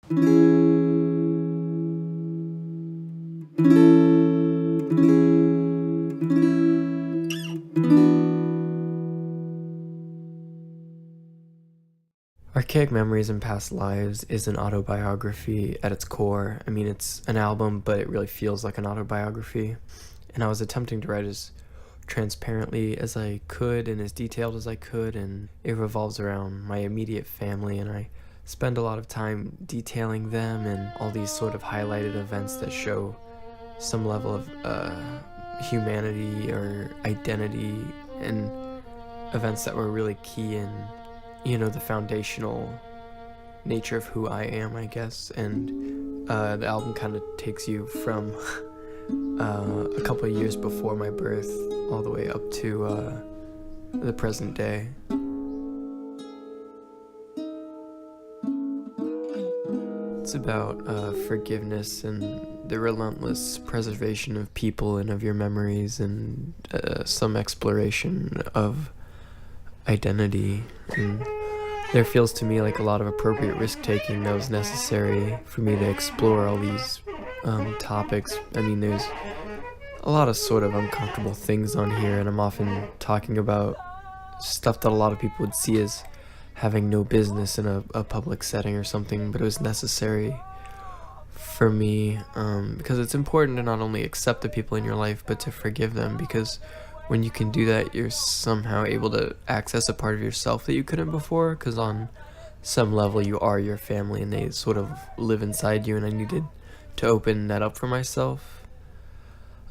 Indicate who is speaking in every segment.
Speaker 1: Archaic Memories and Past Lives is an autobiography at its core. I mean, it's an album, but it really feels like an autobiography. And I was attempting to write as transparently as I could and as detailed as I could, and it revolves around my immediate family, and I spend a lot of time detailing them and all these sort of highlighted events that show some level of humanity or identity, and events that were really key in, the foundational nature of who I am, I guess. And the album kind of takes you from a couple of years before my birth all the way up to the present day. It's about forgiveness and the relentless preservation of people and of your memories, and some exploration of identity. And there feels to me like a lot of appropriate risk-taking that was necessary for me to explore all these topics. I mean, there's a lot of sort of uncomfortable things on here, and I'm often talking about stuff that a lot of people would see as having no business in a public setting or something, but it was necessary for me because it's important to not only accept the people in your life, but to forgive them, because when you can do that, you're somehow able to access a part of yourself that you couldn't before, because on some level you are your family and they sort of live inside you, and I needed to open that up for myself.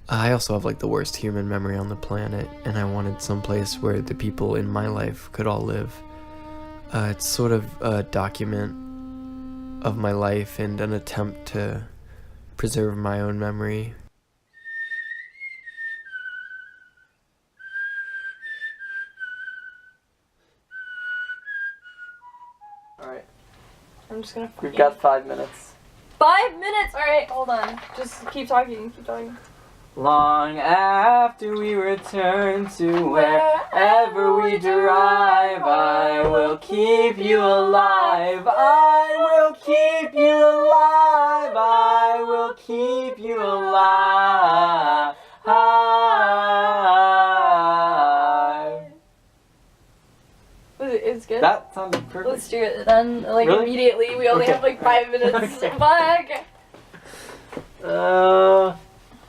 Speaker 1: I also have like the worst human memory on the planet, and I wanted some place where the people in my life could all live. It's sort of a document of my life and an attempt to preserve my own memory.
Speaker 2: Alright.
Speaker 3: I'm just gonna
Speaker 2: We've got 5 minutes.
Speaker 3: 5 minutes? Alright, hold on. Just keep talking,
Speaker 2: Long after we return to wherever we derive, I will keep you alive. I will keep you alive. I will keep you alive.
Speaker 3: It's good.
Speaker 2: That sounded perfect.
Speaker 3: Let's do it then, like
Speaker 2: Really?
Speaker 3: immediately. We only have like 5 minutes.
Speaker 2: Okay.
Speaker 3: Fuck!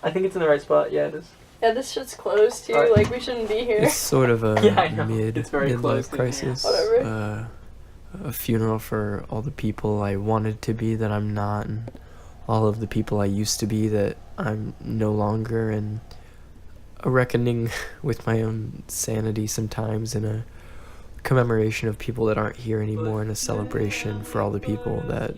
Speaker 2: I think it's in the right spot. Yeah, it is.
Speaker 3: Yeah, this shit's closed too.
Speaker 2: Alright.
Speaker 3: Like we shouldn't be here.
Speaker 1: It's sort of a
Speaker 2: Yeah, I know. It's very close
Speaker 1: midlife
Speaker 2: to me.
Speaker 1: crisis.
Speaker 3: Whatever.
Speaker 1: A funeral for all the people I wanted to be that I'm not, and all of the people I used to be that I'm no longer, and a reckoning with my own sanity sometimes, and a commemoration of people that aren't here anymore, and a celebration for all the people that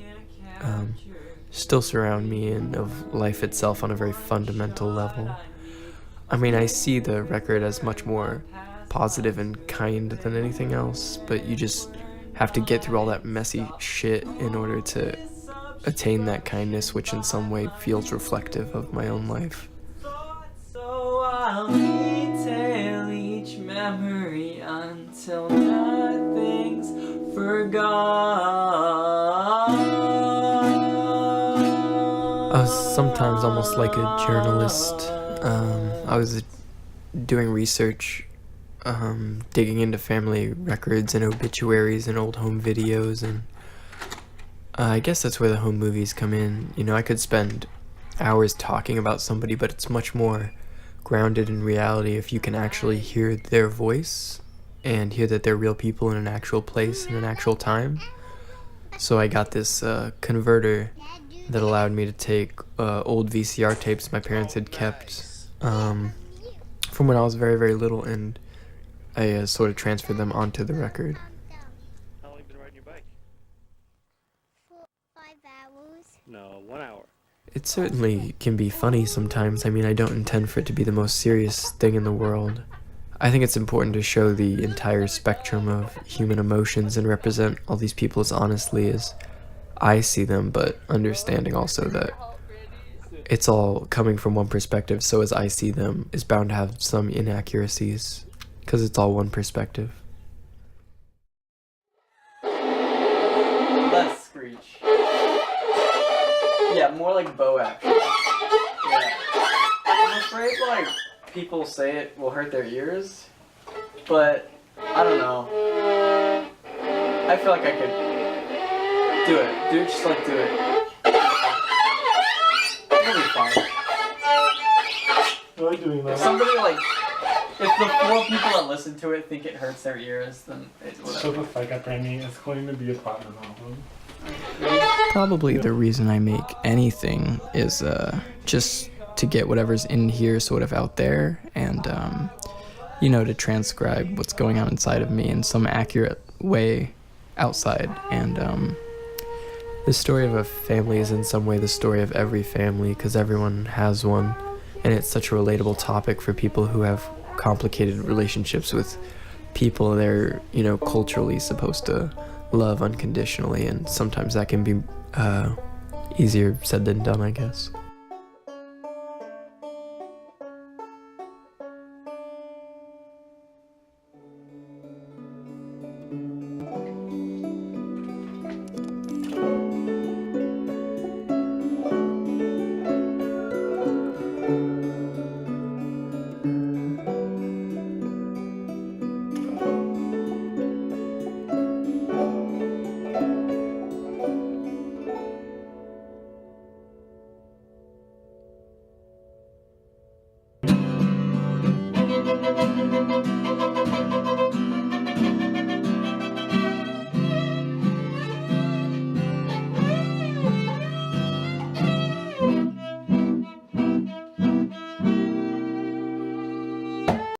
Speaker 1: still surround me, and of life itself on a very fundamental level. I mean, I see the record as much more positive and kind than anything else, but you just have to get through all that messy shit in order to attain that kindness, which in some way feels reflective of my own life.
Speaker 2: So I'll detail each memory until nothing's forgone.
Speaker 1: I was sometimes almost like a journalist. I was doing research, digging into family records and obituaries and old home videos, and I guess that's where the home movies come in. I could spend hours talking about somebody, but it's much more grounded in reality if you can actually hear their voice and hear that they're real people in an actual place in an actual time. So I got this converter that allowed me to take old VCR tapes my parents had kept from when I was very, very little, and I sort of transferred them onto the record.
Speaker 4: How long have you been riding your bike?
Speaker 5: 5 hours.
Speaker 4: No, 1 hour.
Speaker 1: It certainly can be funny sometimes. I mean, I don't intend for it to be the most serious thing in the world. I think it's important to show the entire spectrum of human emotions and represent all these people as honestly as I see them, but understanding also that it's all coming from one perspective, so as I see them is bound to have some inaccuracies, because it's all one perspective.
Speaker 2: Less screech. Yeah, more like bow action. Yeah. I'm afraid like people say it will hurt their ears, but I don't know. I feel like I could do it. Do it, just like do it. It'll be fine.
Speaker 5: I like doing
Speaker 2: If
Speaker 5: that.
Speaker 2: somebody like, if the 4 people that listen to it think it hurts their ears, then it's
Speaker 5: So
Speaker 2: whatever.
Speaker 5: the Fuck Up Randy is going to be a platinum album.
Speaker 1: Probably the reason I make anything is just to get whatever's in here sort of out there and, to transcribe what's going on inside of me in some accurate way outside. And the story of a family is in some way the story of every family because everyone has one. And it's such a relatable topic for people who have complicated relationships with people they're, culturally supposed to love unconditionally. And sometimes that can be easier said than done, I guess.